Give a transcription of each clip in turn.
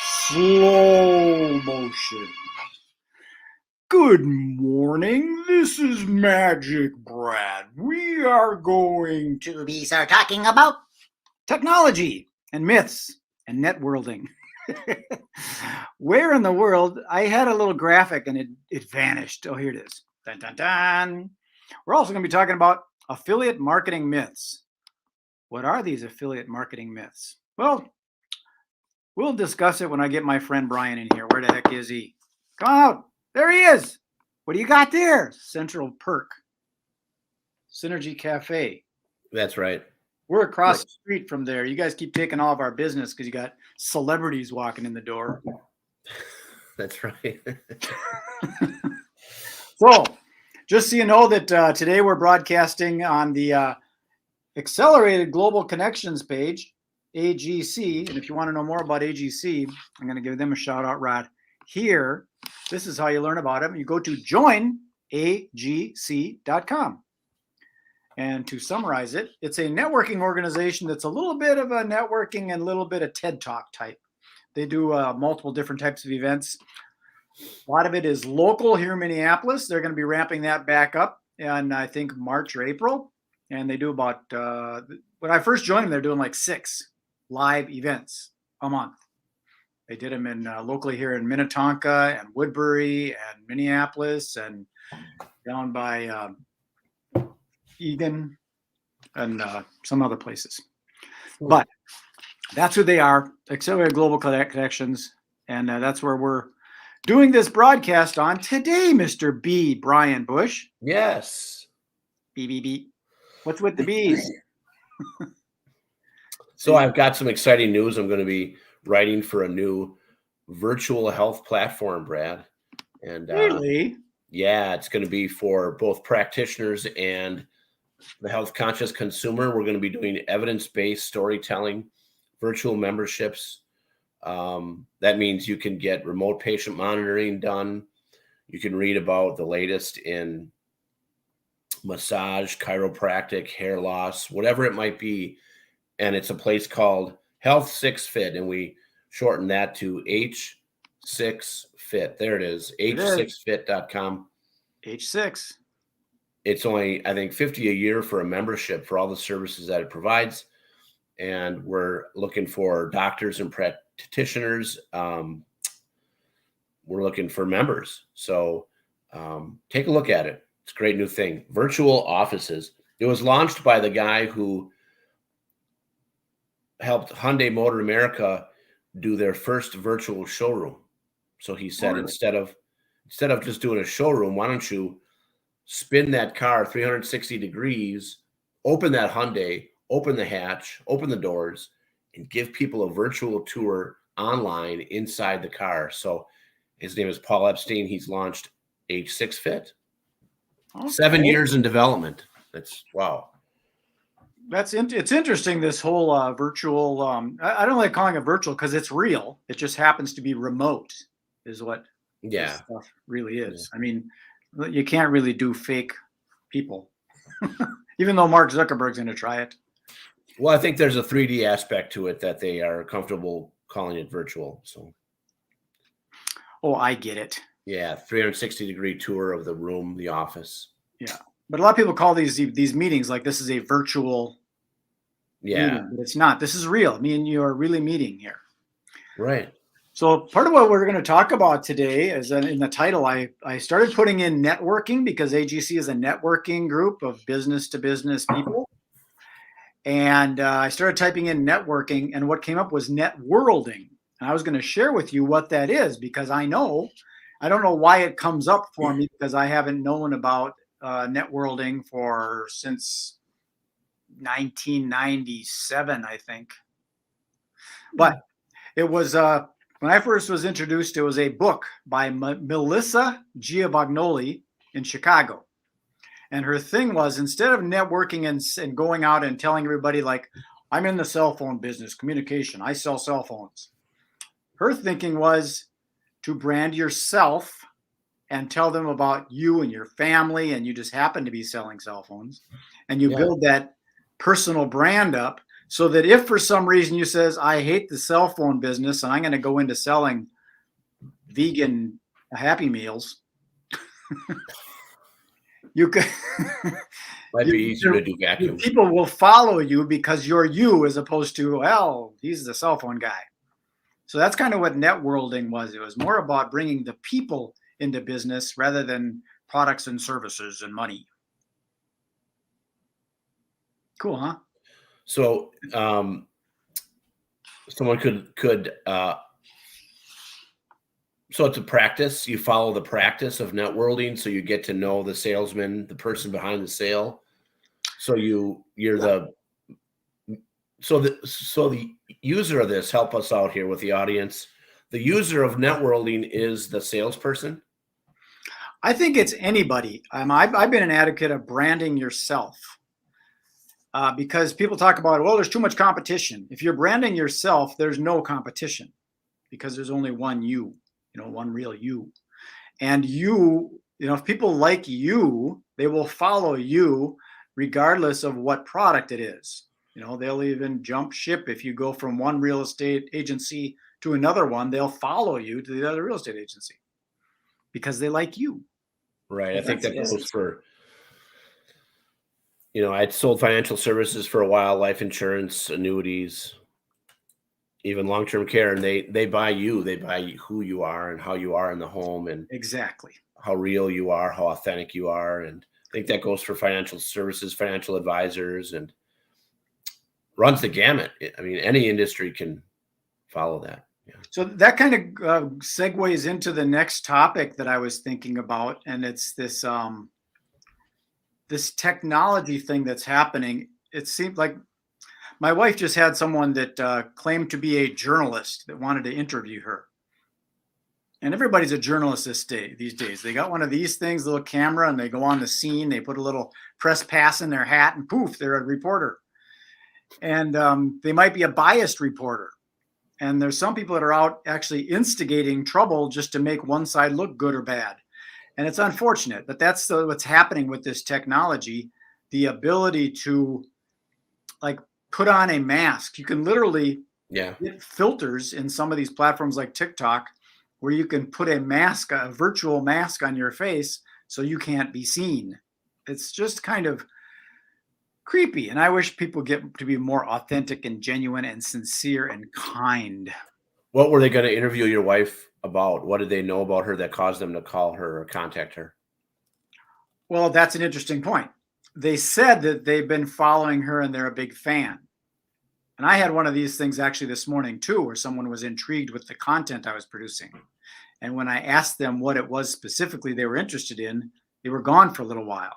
Slow motion. Good morning. This is Magic Brad. We are going to be talking about technology and myths and networlding. Where in the world? I had a little graphic and it vanished. Oh, here it is. Dun, dun, dun. We're also going to be talking about affiliate marketing myths. What are these affiliate marketing myths? Well, we'll discuss it when I get my friend Brian in here. Where the heck is he? Come out. There he is. What do you got there? Central Perk. Synergy Cafe. That's right. We're across the street from there. You guys keep taking all of our business because you got celebrities walking in the door. That's right. So, just so you know that today we're broadcasting on the Accelerated Global Connections page, AGC. And if you want to know more about AGC, I'm going to give them a shout out right here. This is how you learn about them. You go to joinagc.com. And to summarize it, it's a networking organization that's a little bit of a networking and a little bit of TED Talk type. They do multiple different types of events. A lot of it is local here in Minneapolis. They're going to be ramping that back up in, I think, March or April. And they do about, when I first joined them, they're doing like 6 live events a month. They did them in locally here in Minnetonka and Woodbury and Minneapolis and down by Egan and some other places. But that's who they are, Accelerated Global Connections. And that's where we're doing this broadcast on today, Mr. B. Brian Bush. Yes. B. What's with the B's? So I've got some exciting news. I'm going to be writing for a new virtual health platform, Brad. And really? Yeah, it's going to be for both practitioners and the health conscious consumer. We're going to be doing evidence-based storytelling, virtual memberships. That means you can get remote patient monitoring done. You can read about the latest in massage, chiropractic, hair loss, whatever it might be. And it's a place called Health 6 Fit, and we shorten that to H6 Fit. There it is, h6fit.com. H6. It's only, I think, $50 a year for a membership for all the services that it provides. And we're looking for doctors and practitioners. We're looking for members. So take a look at it. It's a great new thing. Virtual offices. It was launched by the guy who helped Hyundai Motor America do their first virtual showroom. So he said, instead of just doing a showroom, why don't you spin that car 360 degrees, open that Hyundai, open the hatch, open the doors, and give people a virtual tour online inside the car. So his name is Paul Epstein. He's launched H6 Fit. Okay. 7 years in development. That's wow. It's interesting, this whole virtual. I don't like calling it virtual because it's real. It just happens to be remote, is what this stuff really is. Yeah. I mean, you can't really do fake people, even though Mark Zuckerberg's going to try it. Well, I think there's a 3D aspect to it that they are comfortable calling it virtual. So, oh, I get it. Yeah, 360-degree tour of the room, the office. Yeah, but a lot of people call these meetings like this is a virtual meeting, but it's not. This is real. Me and you are really meeting here. Right. So part of what we're going to talk about today is that in the title, I started putting in networking because AGC is a networking group of business-to-business people. And I started typing in networking, and what came up was networlding. And I was going to share with you what that is because I don't know why it comes up for me because I haven't known about networlding since 1997, I think. But it was when I first was introduced, it was a book by Melissa Giovanoli in Chicago. And her thing was, instead of networking and going out and telling everybody, like, I'm in the cell phone business, communication, I sell cell phones. Her thinking was to brand yourself and tell them about you and your family, and you just happen to be selling cell phones. And you build that personal brand up So that if for some reason you says, I hate the cell phone business and I'm going to go into selling vegan Happy Meals, you could Might be easier to do vacuum. people will follow you because you're you, as opposed to, well, he's the cell phone guy. So that's kind of what NetWorlding was. It was more about bringing the people into business rather than products and services and money. Cool, huh? So someone could so it's a practice. You follow the practice of networking, so you get to know the salesman, the person behind the sale. So you're the user of this. Help us out here with the audience. The user of networking is the salesperson. I think it's anybody. I've been an advocate of branding yourself because people talk about, well, there's too much competition. If you're branding yourself, there's no competition because there's only one you, one real you. And if people like you, they will follow you regardless of what product it is. They'll even jump ship. If you go from one real estate agency to another one, they'll follow you to the other real estate agency because they like you. Right. I think that goes for, I'd sold financial services for a while, life insurance, annuities, even long-term care, and they buy you. They buy who you are and how you are in the home, and exactly how real you are, how authentic you are. And I think that goes for financial services, financial advisors, and runs the gamut. I mean, any industry can follow that. Yeah. So that kind of segues into the next topic that I was thinking about, and it's this this technology thing that's happening. It seemed like my wife just had someone that claimed to be a journalist that wanted to interview her. And everybody's a journalist these days. They got one of these things, little camera, and they go on the scene. They put a little press pass in their hat, and poof, they're a reporter. And they might be a biased reporter. And there's some people that are out actually instigating trouble just to make one side look good or bad. And it's unfortunate, but that's what's happening with this technology. The ability to put on a mask. You can literally get filters in some of these platforms like TikTok where you can put a virtual mask on your face so you can't be seen. It's just kind of creepy. And I wish people get to be more authentic and genuine and sincere and kind. What were they going to interview your wife about? What did they know about her that caused them to call her or contact her? Well, that's an interesting point. They said that they've been following her and they're a big fan. And I had one of these things actually this morning too, where someone was intrigued with the content I was producing. And when I asked them what it was specifically they were interested in, they were gone for a little while.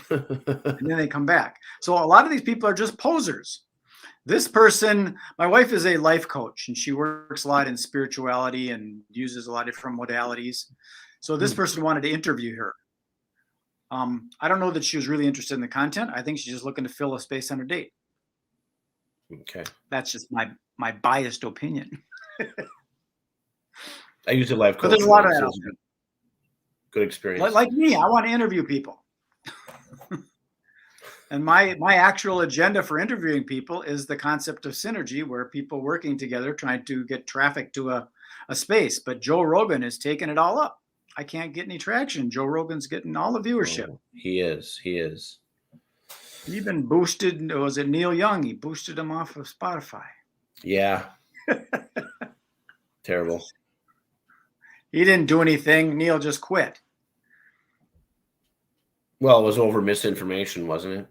And then they come back. So a lot of these people are just posers. This person, my wife is a life coach, and she works a lot in spirituality and uses a lot of different modalities. So this person wanted to interview her. I don't know that she was really interested in the content. I think she's just looking to fill a space on her date. Okay. That's just my biased opinion. I use a life coach. But there's a lot of that. Good experience. Like me, I want to interview people. And my actual agenda for interviewing people is the concept of synergy, where people working together trying to get traffic to a space. But Joe Rogan is taking it all up. I can't get any traction. Joe Rogan's getting all the viewership. Oh, he is. He even boosted, was it Neil Young? He boosted him off of Spotify. Yeah. Terrible. He didn't do anything. Neil just quit. Well, it was over misinformation, wasn't it?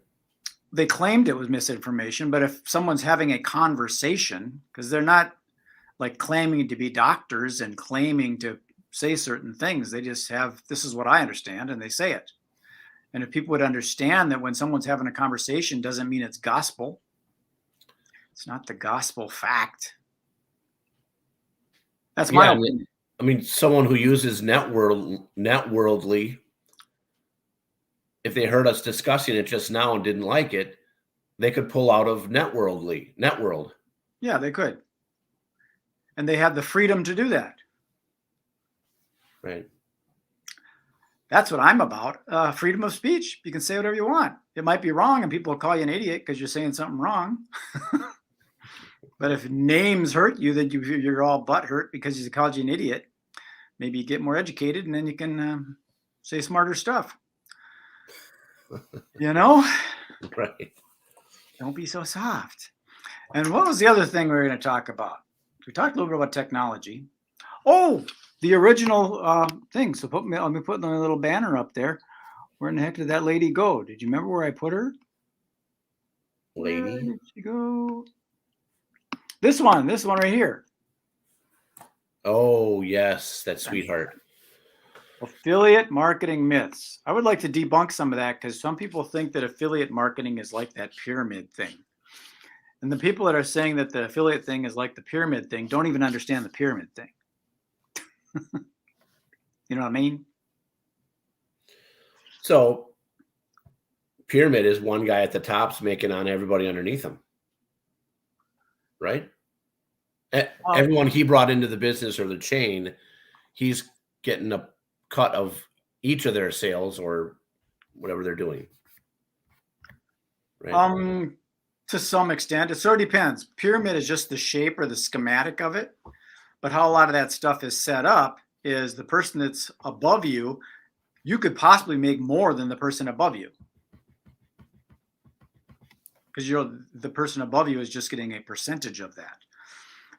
They claimed it was misinformation, but if someone's having a conversation, because they're not like claiming to be doctors and claiming to say certain things, they just have, this is what I understand, and they say it. And if people would understand that when someone's having a conversation doesn't mean it's gospel. It's not the gospel fact. That's my opinion. I mean, someone who uses networldly, if they heard us discussing it just now and didn't like it, they could pull out of networld. Yeah, they could. And they have the freedom to do that. Right. That's what I'm about. Freedom of speech. You can say whatever you want. It might be wrong and people will call you an idiot because you're saying something wrong. But if names hurt you, then you're all butt hurt because he's called you an idiot. Maybe you get more educated and then you can say smarter stuff. You know? Right. Don't be so soft. And what was the other thing we were going to talk about? We talked a little bit about technology. Oh, the original thing. So let me put a little banner up there. Where in the heck did that lady go? Did you remember where I put her? Lady? Where did she go? This one right here. Oh, yes, that sweetheart. Affiliate marketing myths. I would like to debunk some of that because some people think that affiliate marketing is like that pyramid thing. And the people that are saying that the affiliate thing is like the pyramid thing don't even understand the pyramid thing. You know what I mean? So pyramid is one guy at the top's making on everybody underneath him. Right? Everyone he brought into the business or the chain, he's getting a cut of each of their sales or whatever they're doing. Right? To some extent, it sort of depends. Pyramid is just the shape or the schematic of it. But how a lot of that stuff is set up is the person that's above you, you could possibly make more than the person above you. Because the person above you is just getting a percentage of that.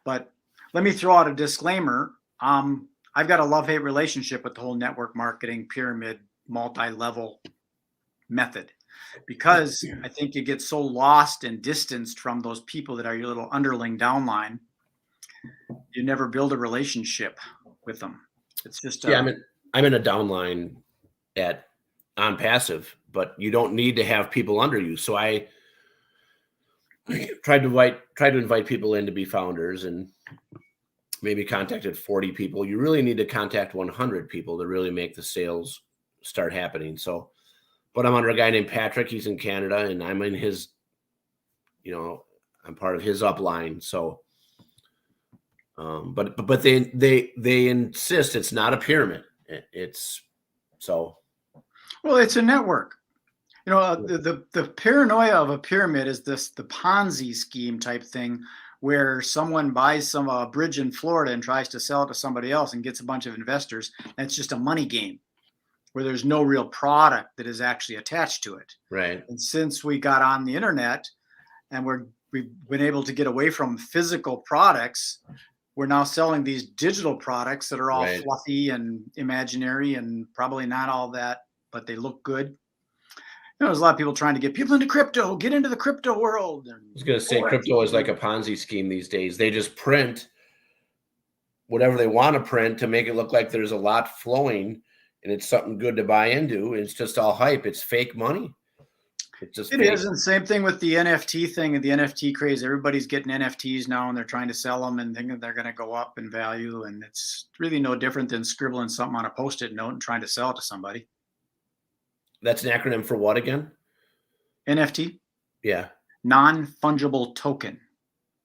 But let me throw out a disclaimer. I've got a love-hate relationship with the whole network marketing pyramid multi-level method, because I think you get so lost and distanced from those people that are your little underling downline. You never build a relationship with them. It's just I'm in a downline on passive, but you don't need to have people under you. So I tried to invite people in to be founders, and maybe contacted 40 people. You really need to contact 100 people to really make the sales start happening. So, but I'm under a guy named Patrick. He's in Canada, and I'm in his, I'm part of his upline. So, but they insist it's not a pyramid. It's so. Well, it's a network. The paranoia of a pyramid is the Ponzi scheme type thing, where someone buys some bridge in Florida and tries to sell it to somebody else and gets a bunch of investors. And it's just a money game where there's no real product that is actually attached to it. Right. And since we got on the internet and we've been able to get away from physical products, we're now selling these digital products that are all fluffy and imaginary and probably not all that, but they look good. There's a lot of people trying to get people into crypto, get into the crypto world. I was going to say crypto is like a Ponzi scheme these days. They just print whatever they want to print to make it look like there's a lot flowing and it's something good to buy into. It's just all hype. It's fake money. It is. And same thing with the NFT thing and the NFT craze. Everybody's getting NFTs now and they're trying to sell them and thinking they're going to go up in value. And it's really no different than scribbling something on a Post-it note and trying to sell it to somebody. That's an acronym for what again? NFT. Yeah. Non-fungible token.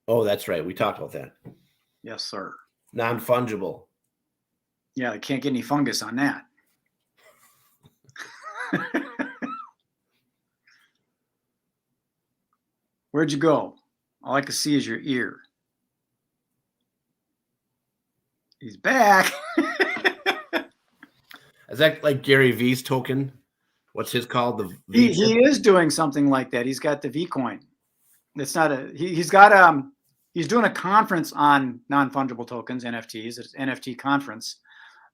Oh, that's right. We talked about that. Yes, sir. Non-fungible. Yeah, I can't get any fungus on that. Where'd you go? All I can see is your ear. He's back. Is that like Gary V's token? What's his called? He is doing something like that. He's got the V coin. It's not he's doing a conference on non-fungible tokens, NFTs. It's an NFT conference.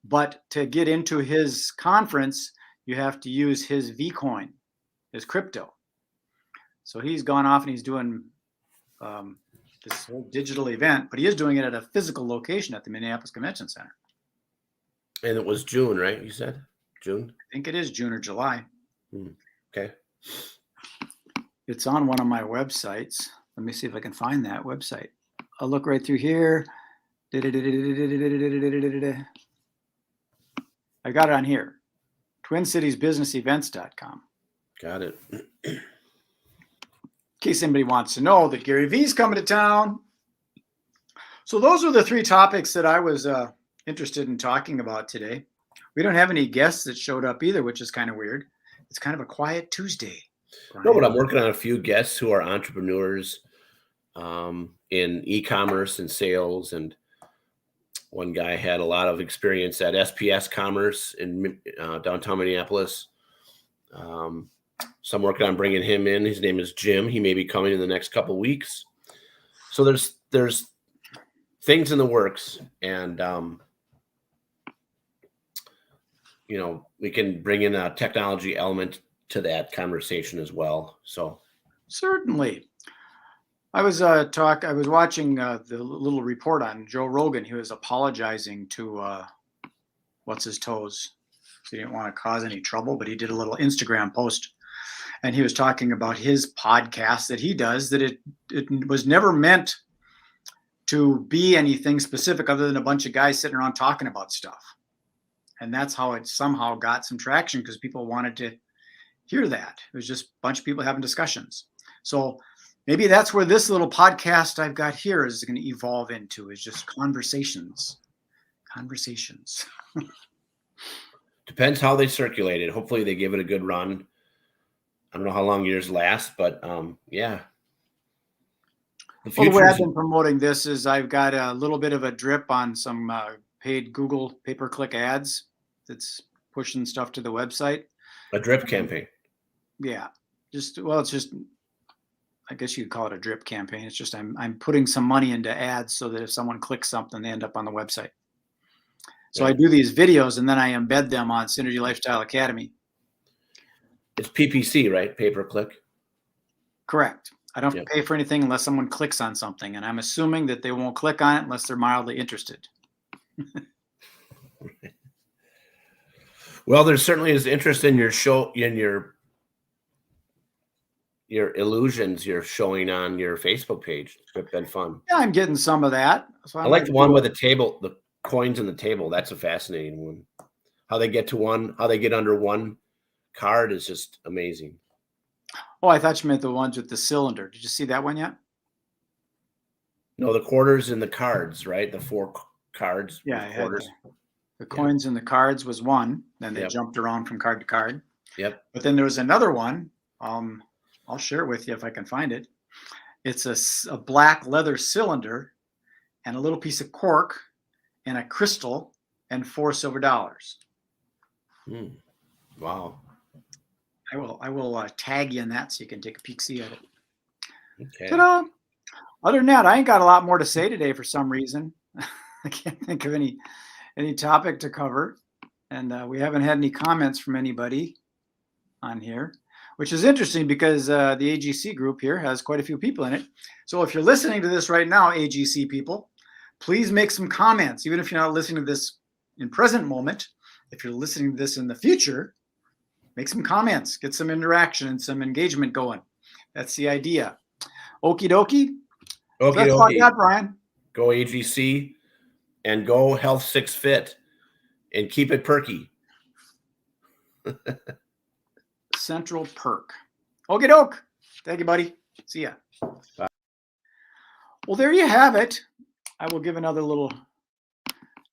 But to get into his conference, you have to use his V coin, his crypto. So he's gone off and he's doing this whole digital event, but he is doing it at a physical location at the Minneapolis Convention Center. And it was June, right? You said June? I think it is June or July. Okay. It's on one of my websites. Let me see if I can find that website. I'll look right through here. I got it on here. TwinCitiesBusinessEvents.com. Got it. In case anybody wants to know that Gary V's coming to town. So those are the three topics that I was interested in talking about today. We don't have any guests that showed up either, which is kind of weird. It's kind of a quiet Tuesday. Brian. No, but I'm working on a few guests who are entrepreneurs, in e-commerce and sales. And one guy had a lot of experience at SPS Commerce in downtown Minneapolis. So I'm working on bringing him in. His name is Jim. He may be coming in the next couple of weeks. So there's things in the works, and we can bring in a technology element to that conversation as well. So certainly. I was watching the little report on Joe Rogan. He was apologizing to what's his toes. So he didn't want to cause any trouble, but he did a little Instagram post, and he was talking about his podcast that he does, that it was never meant to be anything specific other than a bunch of guys sitting around talking about stuff. And that's how it somehow got some traction, because people wanted to hear that. It was just a bunch of people having discussions. So maybe that's where this little podcast I've got here is going to evolve into, is just conversations. Depends how they circulate it. Hopefully they give it a good run. I don't know how long yours last, but yeah. The way I've been promoting this is I've got a little bit of a drip on some paid Google pay-per-click ads that's pushing stuff to the website. A drip campaign. Yeah. It's just, I guess you'd call it a drip campaign. It's just I'm putting some money into ads so that if someone clicks something, they end up on the website. So I do these videos and then I embed them on Synergy Lifestyle Academy. It's PPC, right? Pay-per-click. Correct. I don't have to pay for anything unless someone clicks on something. And I'm assuming that they won't click on it unless they're mildly interested. Well, there certainly is interest in your show, in your illusions you're showing on your Facebook page. It's been fun. Yeah, I'm getting some of that. So I like the one with the table, the coins in the table. That's a fascinating one. How they get under one card is just amazing. Oh, I thought you meant the ones with the cylinder. Did you see that one yet? No, the quarters and the cards, right? The 4 cards. Yeah, I quarters. had the coins and the cards was one. Then they jumped around from card to card. Yep. But then there was another one. I'll share it with you if I can find it. It's a black leather cylinder and a little piece of cork and a crystal and 4 silver dollars. Wow. I will tag you in that so you can take a peek see at it. Okay. Ta-da! Other than that, I ain't got a lot more to say today for some reason. I can't think of any topic to cover, and we haven't had any comments from anybody on here, which is interesting because the AGC group here has quite a few people in it. So if you're listening to this right now, AGC people, please make some comments. Even if you're not listening to this in present moment, if you're listening to this in the future, make some comments, get some interaction and some engagement going. That's the idea. Okie dokie. Okie That's all I dokie. got, Brian. Go AGC and go Health 6 Fit and keep it perky. Central Perk. Okie doke. Thank you, buddy. See ya. Bye. Well, there you have it. I will give another little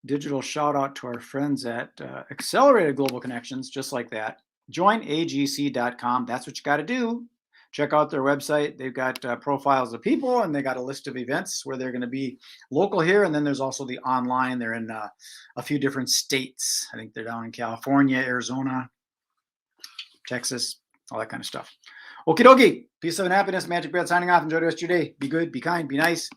digital shout out to our friends at Accelerated Global Connections, just like that. Join agc.com. That's what you got to do. Check out their website. They've got profiles of people, and they got a list of events where they're going to be local here. And then there's also the online. They're in a few different states. I think they're down in California, Arizona, Texas, all that kind of stuff. Okie dokie. Peace, love, and happiness. Magic Brad signing off. Enjoy the rest of your day. Be good, be kind, be nice.